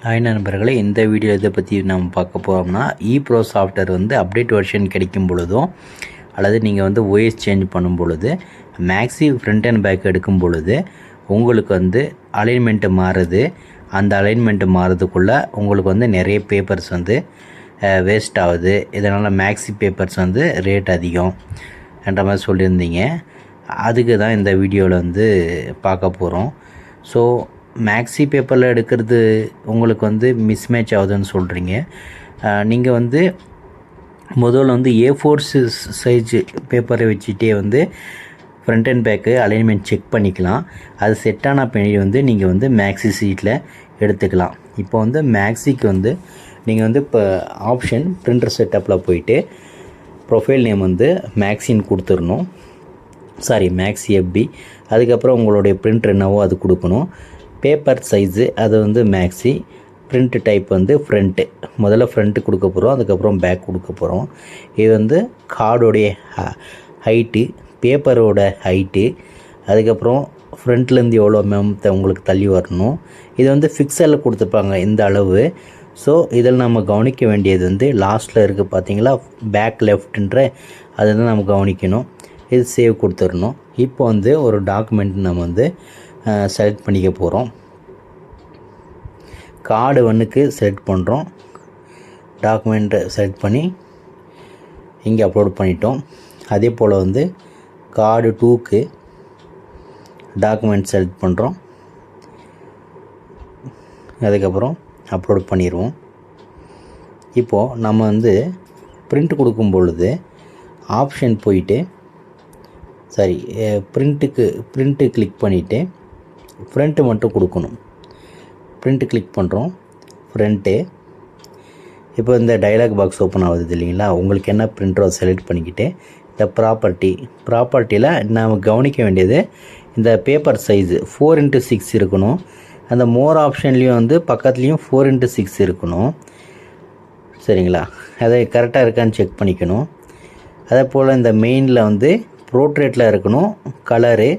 Hi நண்பர்களே, இந்த video இதை பற்றி நம்ம பார்க்க போகிறோம்னா ப்ரோ சாஃப்ட்வேர் வந்து அப்டேட் வெர்ஷன் கிடைக்கும் பொழுதும் அல்லது நீங்கள் வந்து ஓஎஸ் சேஞ்ச் பண்ணும் பொழுது மேக்ஸி ஃப்ரண்ட் அண்ட் பேக் எடுக்கும் பொழுது உங்களுக்கு வந்து அலைன்மெண்ட்டு மாறுது. அந்த அலைன்மெண்ட்டு மாறுறதுக்குள்ளே உங்களுக்கு வந்து நிறைய பேப்பர்ஸ் வந்து வேஸ்ட் ஆகுது. இதனால் மேக்ஸி பேப்பர்ஸ் வந்து ரேட் அதிகம் என்ற மாதிரி சொல்லியிருந்தீங்க. அதுக்கு தான் இந்த வீடியோவில் வந்து பார்க்க போகிறோம். ஸோ மேக்ஸி பேப்பரில் எடுக்கிறது உங்களுக்கு வந்து மிஸ்மேட்ச் ஆகுதுன்னு சொல்கிறீங்க. நீங்கள் வந்து முதல்ல வந்து A4 சைஸ் பேப்பரை வச்சுட்டே வந்து front and back alignment check பண்ணிக்கலாம். அது செட்டான பின்னாடி வந்து நீங்கள் வந்து மேக்ஸி சீட்டில் எடுத்துக்கலாம். இப்போ வந்து மேக்ஸிக்கு வந்து நீங்கள் வந்து இப்போ ஆப்ஷன் பிரிண்டர் செட்டப்பில் போயிட்டு ப்ரொஃபைல் நேம் வந்து மேக்ஸின்னு கொடுத்துடணும். Maxi FB. அதுக்கப்புறம் உங்களுடைய பிரிண்ட் என்னவோ அது கொடுக்கணும். பேப்பர் சைஸு அது வந்து மேக்ஸி. பிரிண்ட் டைப் வந்து ஃப்ரண்ட்டு. முதல்ல ஃப்ரண்ட்டு கொடுக்க போகிறோம், அதுக்கப்புறம் பேக் கொடுக்க போகிறோம். இது வந்து கார்டோடைய ஹைட்டு, பேப்பரோட ஹைட்டு, அதுக்கப்புறம் ஃப்ரண்ட்லேருந்து எவ்வளோ உங்களுக்கு தள்ளி வரணும். இது வந்து ஃபிக்ஸரில் கொடுத்துருப்பாங்க இந்த அளவு. ஸோ இதில் நம்ம கவனிக்க வேண்டியது வந்து லாஸ்ட்டில் இருக்குது பார்த்தீங்களா, பேக் லெஃப்ட்ன்ற அதை தான் நம்ம கவனிக்கணும். இது சேவ் கொடுத்துடணும். இப்போ வந்து ஒரு டாக்குமெண்ட் நம்ம வந்து செலக்ட் பண்ணிக்க போகிறோம். கார்டு 1க்கு செலக்ட் பண்ணுறோம். டாக்குமெண்ட்டை செலக்ட் பண்ணி இங்கே அப்லோட் பண்ணிட்டோம். அதே போல் வந்து கார்டு 2க்கு டாக்குமெண்ட் செலக்ட் பண்ணுறோம். அதுக்கப்புறம் அப்லோட் பண்ணிடுவோம். இப்போது நம்ம வந்து பிரிண்ட் கொடுக்கும் பொழுது ஆப்ஷன் போயிட்டு பிரிண்ட்டு கிளிக் பண்ணிவிட்டு ஃப்ரண்ட்டு மட்டும் கொடுக்கணும். பிரிண்ட்டு கிளிக் பண்ணுறோம். ஃப்ரண்ட்டு. இப்போ இந்த டயலாக் பாக்ஸ் ஓப்பன் ஆகுது இல்லைங்களா, உங்களுக்கு என்ன பிரிண்டரோ செலக்ட் பண்ணிக்கிட்டு இந்த ப்ராப்பர்ட்டியில் நாம் கவனிக்க வேண்டியது இந்த பேப்பர் சைஸு 4x6 இருக்கணும். அந்த மோர் ஆப்ஷன்லேயும் வந்து பக்கத்துலேயும் 4x6 இருக்கணும். சரிங்களா, அதை கரெக்டாக இருக்கான்னு செக் பண்ணிக்கணும். அதே போல் இந்த மெயினில் வந்து ப்ரோட்ரேட்டில் இருக்கணும் கலரு.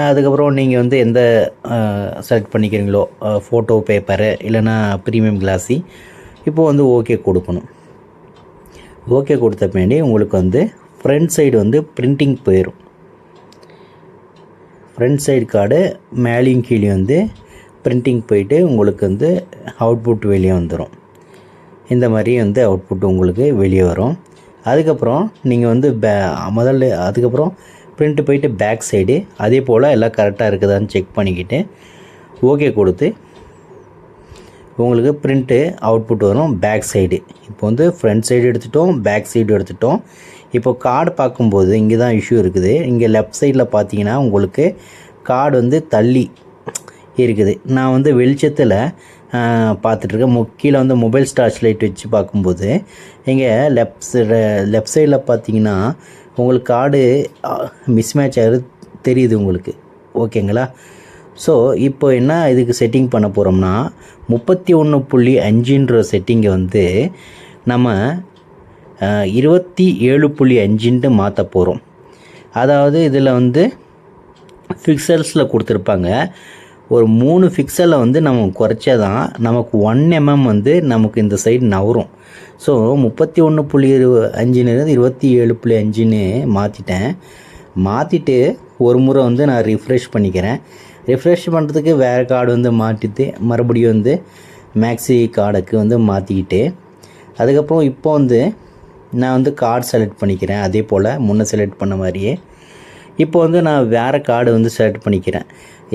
அதுக்கப்புறம் நீங்கள் வந்து எந்த செலக்ட் பண்ணிக்கிறீங்களோ, ஃபோட்டோ பேப்பரு இல்லைனா ப்ரீமியம் கிளாஸி. இப்போது வந்து ஓகே கொடுக்கணும். ஓகே கொடுத்த பின்னாடி உங்களுக்கு வந்து ஃப்ரண்ட் சைடு வந்து பிரிண்டிங் போயிடும். ஃப்ரண்ட் சைடு கார்டு மேலேயும் கீழே வந்து பிரிண்டிங் போயிட்டு உங்களுக்கு வந்து அவுட்புட் வெளியே வந்துடும். இந்த மாதிரி வந்து அவுட்புட் உங்களுக்கு வெளியே வரும். அதுக்கப்புறம் நீங்கள் வந்து அதுக்கப்புறம் பிரிண்ட்டு போயிட்டு பேக் சைடு அதே போல் எல்லாம் கரெக்டாக இருக்குதான்னு செக் பண்ணிக்கிட்டு ஓகே கொடுத்து உங்களுக்கு பிரிண்ட்டு அவுட்புட் வரும் பேக் சைடு. இப்போ வந்து ஃப்ரண்ட் சைடு எடுத்துட்டோம், பேக் சைடு எடுத்துட்டோம். இப்போ கார்டு பார்க்கும்போது இங்கே தான் இஷ்யூ இருக்குது. இங்கே லெஃப்ட் சைடில் பார்த்தீங்கன்னா உங்களுக்கு கார்டு வந்து தள்ளி இருக்குது. நான் வந்து வெளிச்சத்தில் பார்த்துட்ருக்கேன். கீழே வந்து மொபைல் டார்ச் லைட் வச்சு பார்க்கும்போது இங்கே லெஃப்ட் சைடில் பார்த்தீங்கன்னா உங்களுக்கு கார்டு மிஸ்மேட்ச் ஆகிறது தெரியுது உங்களுக்கு. ஓகேங்களா. ஸோ இப்போ என்ன இதுக்கு செட்டிங் பண்ண போகிறோம்னா 31.5ன்ற செட்டிங்கை வந்து நம்ம 27.5ன்ட்டு மாற்ற போகிறோம். அதாவது இதில் வந்து ஃபிக்சல்ஸில் கொடுத்துருப்பாங்க. ஒரு 3 ஃபிக்சலில் வந்து நம்ம குறைச்சா தான் நமக்கு 1 mm வந்து நமக்கு இந்த சைடு நவரும். ஸோ 31.5ன்னு 27.5ன்னு மாற்றிட்டு ஒரு முறை வந்து நான் ரிஃப்ரெஷ் பண்ணிக்கிறேன். ரிஃப்ரெஷ் பண்ணுறதுக்கு வேறு கார்டு வந்து மாற்றிட்டு மறுபடியும் வந்து மேக்ஸி கார்டுக்கு வந்து மாற்றிக்கிட்டு அதுக்கப்புறம் இப்போ வந்து நான் வந்து கார்டு செலக்ட் பண்ணிக்கிறேன். அதே போல் முன்னே செலக்ட் பண்ண மாதிரியே இப்போ வந்து நான் வேறு கார்டு வந்து செலக்ட் பண்ணிக்கிறேன்.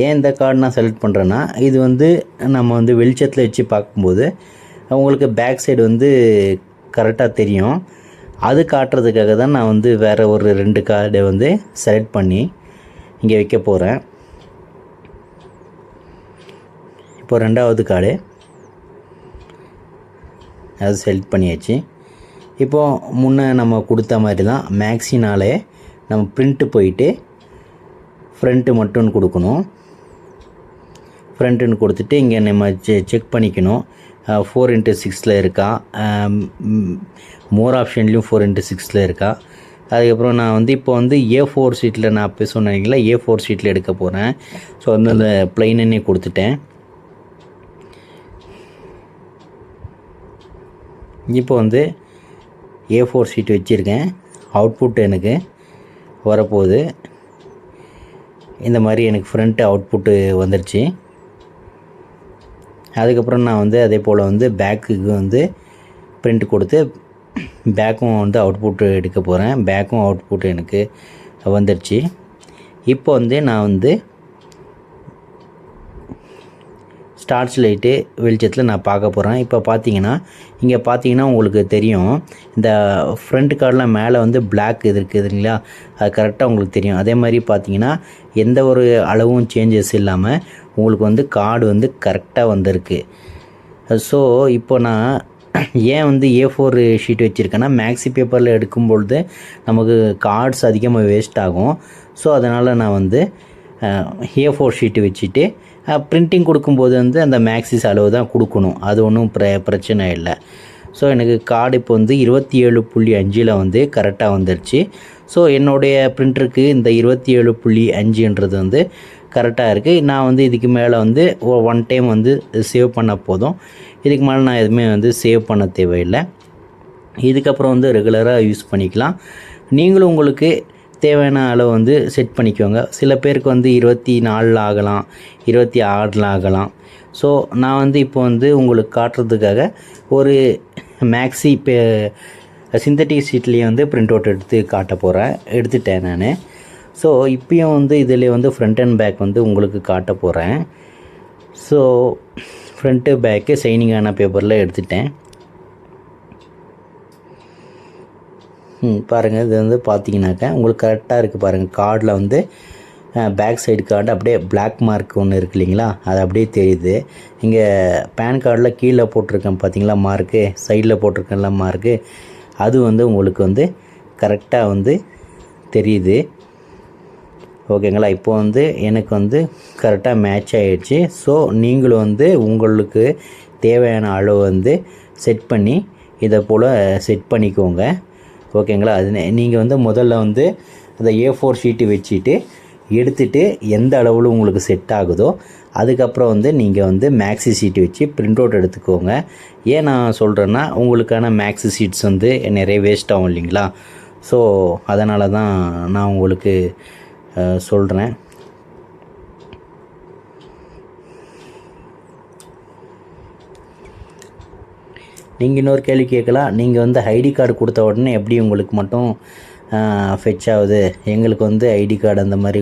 ஏன் இந்த கார்டு நான் செலக்ட் பண்ணுறேன்னா, இது வந்து நம்ம வந்து வெளிச்சத்தில் வச்சு பார்க்கும்போது உங்களுக்கு பேக் சைடு வந்து கரெக்டாக தெரியும். அது காட்டுறதுக்காக தான் நான் வந்து வேறு ஒரு 2 கார்டை வந்து செலக்ட் பண்ணி இங்கே வைக்க போகிறேன். இப்போ 2வது கார்டு அது செலக்ட் பண்ணியாச்சு. இப்போது முன்னே நம்ம கொடுத்த மாதிரி தான் மேக்ஸினாலே நம்ம பிரிண்ட்டு போயிட்டு ஃப்ரண்ட்டு மட்டும் கொடுக்கணும். ஃப்ரண்ட்டுன்னு கொடுத்துட்டு இங்கே நம்ம செக் பண்ணிக்கணும் 4x6 இருக்கா, மோர் ஆப்ஷன்லேயும் 4x6 இருக்கா. அதுக்கப்புறம் நான் வந்து இப்போ வந்து A4 ஷீட்டில் நான் அப்போ சொன்னீங்களா A4 ஷீட்டில் எடுக்க போகிறேன். ஸோ வந்து அந்த ப்ளைனே கொடுத்துட்டேன். இப்போ வந்து A4 ஷீட் வச்சுருக்கேன். அவுட்புட் எனக்கு வரப்போகுது. இந்த மாதிரி எனக்கு ஃப்ரண்ட் அவுட்புட்டு வந்துடுச்சு. அதுக்கப்புறம் நான் வந்து அதே போல் வந்து பேக்குக்கு வந்து பிரிண்ட் கொடுத்து பேக்கும் வந்து அவுட்புட்டு எடுக்க போகிறேன். பேக்கும் அவுட்புட் எனக்கு வந்துடுச்சு. இப்போ வந்து நான் வந்து டார்ச் லைட்டு வெளிச்சத்தில் நான் பார்க்க போகிறேன். இப்போ பார்த்தீங்கன்னா இங்கே பார்த்தீங்கன்னா உங்களுக்கு தெரியும், இந்த ஃப்ரண்ட் கார்டில் மேலே வந்து பிளாக் இது இருக்குதுங்களா, அது கரெக்டாக உங்களுக்கு தெரியும். அதே மாதிரி பார்த்தீங்கன்னா எந்த ஒரு அளவும் சேஞ்சஸ் இல்லாமல் உங்களுக்கு வந்து கார்டு வந்து கரெக்டாக வந்திருக்கு. ஸோ இப்போ நான் ஏன் வந்து A4 ஷீட் வச்சுருக்கேன்னா, மேக்ஸி பேப்பரில் எடுக்கும்பொழுது நமக்கு கார்ட்ஸ் அதிகமாக வேஸ்ட் ஆகும். ஸோ அதனால் நான் வந்து A4 ஷீட்டு வச்சுட்டு பிரிண்டிங் கொடுக்கும்போது வந்து அந்த மேக்ஸிஸ் அளவு தான் கொடுக்கணும். அது ஒன்றும் பிரச்சனை இல்லை. ஸோ எனக்கு கார்டு இப்போ வந்து 27.5 வந்து கரெக்டாக வந்துடுச்சு. ஸோ என்னுடைய பிரிண்டருக்கு இந்த 27.5ன்றது வந்து கரெக்டாக இருக்குது. நான் வந்து இதுக்கு மேலே வந்து ஒன் டைம் வந்து சேவ் பண்ண போதும். இதுக்கு மேலே நான் எதுவுமே வந்து சேவ் பண்ண தேவையில்லை. இதுக்கப்புறம் வந்து ரெகுலராக யூஸ் பண்ணிக்கலாம். நீங்களும் உங்களுக்கு தேவையான அளவு வந்து செட் பண்ணிக்கோங்க. சில பேருக்கு வந்து 24 ஆகலாம், 26 ஆகலாம். ஸோ நான் வந்து இப்போ வந்து உங்களுக்கு காட்டுறதுக்காக ஒரு மேக்ஸி சிந்தட்டிக் ஷீட்லேயே வந்து பிரிண்ட் அவுட் எடுத்துட்டேன் நான். ஸோ இப்போயும் வந்து இதில் வந்து ஃப்ரண்ட் அண்ட் பேக் வந்து உங்களுக்கு காட்ட போகிறேன். ஸோ ஃப்ரண்ட்டு பேக்கு ஷைனிங்கான பேப்பரில் எடுத்துட்டேன். பாருங்கள், இது வந்து பார்த்தீங்கன்னாக்கா உங்களுக்கு கரெக்டாக இருக்குது பாருங்கள். கார்டில் வந்து பேக் சைடு கார்டு அப்படியே பிளாக் மார்க் ஒன்று இருக்குது இல்லைங்களா, அது அப்படியே தெரியுது. இங்கே பேன் கார்டில் கீழே போட்டிருக்கேன் பார்த்தீங்களா மார்க்கு, சைடில் போட்டிருக்கேன்ல மார்க்கு, அது வந்து உங்களுக்கு வந்து கரெக்டாக வந்து தெரியுது. ஓகேங்களா. இப்போ வந்து எனக்கு வந்து கரெக்டாக மேட்ச் ஆகிடுச்சு. ஸோ நீங்களும் வந்து உங்களுக்கு தேவையான அளவு வந்து செட் பண்ணி இதை போல் செட் பண்ணிக்கோங்க. ஓகேங்களா. அது நீங்கள் வந்து முதல்ல வந்து அந்த A4 ஷீட்டு வச்சுட்டு எடுத்துகிட்டு எந்த அளவில் உங்களுக்கு செட் ஆகுதோ அதுக்கப்புறம் வந்து நீங்கள் வந்து மேக்ஸி ஷீட்டு வச்சு பிரிண்ட் அவுட் எடுத்துக்கோங்க. ஏன் நான் சொல்கிறேன்னா, உங்களுக்கான மேக்ஸி ஷீட்ஸ் வந்து நிறைய வேஸ்ட் ஆகும் இல்லைங்களா. ஸோ அதனால தான் நான் உங்களுக்கு சொல்கிறேன். நீங்கள் இன்னொரு கேள்வி கேட்கலாம், நீங்கள் வந்து ஐடி கார்டு கொடுத்த உடனே எப்படி உங்களுக்கு மட்டும் ஃபெச் ஆகுது, எங்களுக்கு வந்து ஐடி கார்டு அந்த மாதிரி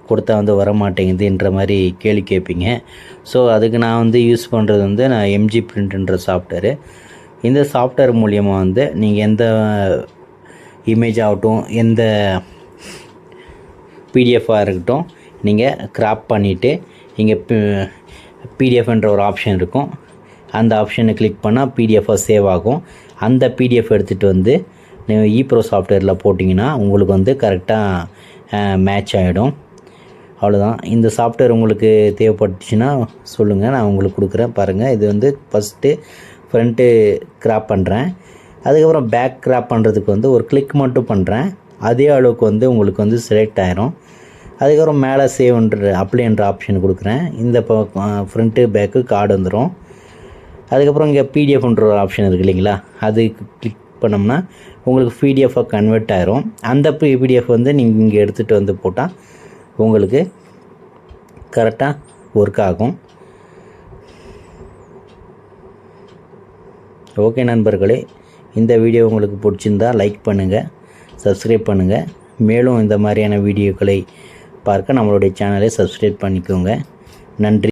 கொடுத்தா வந்து வர மாட்டேங்குதுன்ற மாதிரி கேள்வி கேட்பீங்க. ஸோ அதுக்கு நான் வந்து யூஸ் பண்ணுறது வந்து நான் MG பிரிண்ட்ன்ற சாஃப்ட்வேரு. இந்த சாஃப்ட்வேர் மூலியமாக வந்து நீங்கள் எந்த இமேஜ் ஆகட்டும், எந்த பிடிஎஃபாக இருக்கட்டும், நீங்கள் கிராப் பண்ணிவிட்டு இங்கே பிடிஎஃப்ன்ற ஒரு ஆப்ஷன் இருக்கும். அந்த ஆப்ஷனை கிளிக் பண்ணால் பிடிஎஃபாக சேவ் ஆகும். அந்த பிடிஎஃப் எடுத்துகிட்டு வந்து நீங்கள் ePro சாஃப்ட்வேரில் போட்டிங்கன்னா உங்களுக்கு வந்து கரெக்டாக மேட்ச் ஆகிடும். அவ்வளோதான். இந்த சாஃப்ட்வேர் உங்களுக்கு தேவைப்பட்டுச்சுன்னா சொல்லுங்கள், நான் உங்களுக்கு கொடுக்குறேன். பாருங்கள், இது வந்து ஃபஸ்ட்டு ஃப்ரண்ட்டு கிராப் பண்ணுறேன். அதுக்கப்புறம் பேக் கிராப் பண்ணுறதுக்கு வந்து ஒரு கிளிக் மட்டும் பண்ணுறேன். அதே அளவுக்கு வந்து உங்களுக்கு வந்து செலக்ட் ஆகிரும். அதுக்கப்புறம் மேலே சேவ்ன்ற அப்ளைன்ற ஆப்ஷன் கொடுக்குறேன். இந்த ஃப்ரண்ட்டு பேக்கு கார்டு வந்துடும். அதுக்கப்புறம் இங்கே பிடிஎஃப்ன்ற ஒரு ஆப்ஷன் இருக்குது இல்லைங்களா, அது கிளிக் பண்ணோம்னா உங்களுக்கு பிடிஎஃபாக கன்வெர்ட் ஆகிரும். அந்த பிடிஎஃப் வந்து நீங்கள் இங்கே எடுத்துகிட்டு வந்து போட்டால் உங்களுக்கு கரெக்டாக ஒர்க் ஆகும். ஓகே நண்பர்களே, இந்த வீடியோ உங்களுக்கு பிடிச்சிருந்தா லைக் பண்ணுங்கள், சப்ஸ்கிரைப் பண்ணுங்கள். மேலும் இந்த மாதிரியான வீடியோக்களை பார்க்க நம்மளுடைய சேனலை சப்ஸ்கிரைப் பண்ணிக்கோங்க. நன்றி.